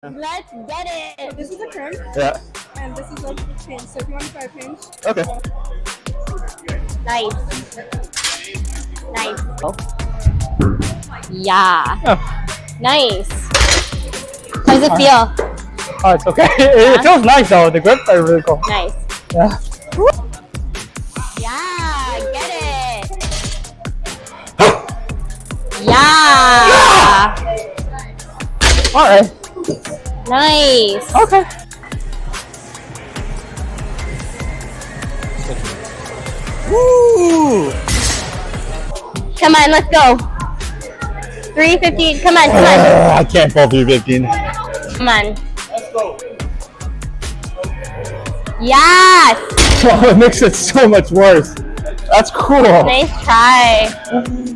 Let's get it. This is a crimp. Yeah. And this is a pinch. So if you want to try a pinch. Okay. Nice. Nice. Oh. Yeah. Oh. Nice. How does it feel? Oh, it's okay. It feels nice though. The grips are really cool. Nice. Yeah. Yeah, get it. Yeah. All right. Nice. Okay. Woo! Come on, let's go. 315. Come on, come on. I can't pull 315. Come on. Let's go. Yes. Oh, it makes it so much worse. That's cool. Nice try.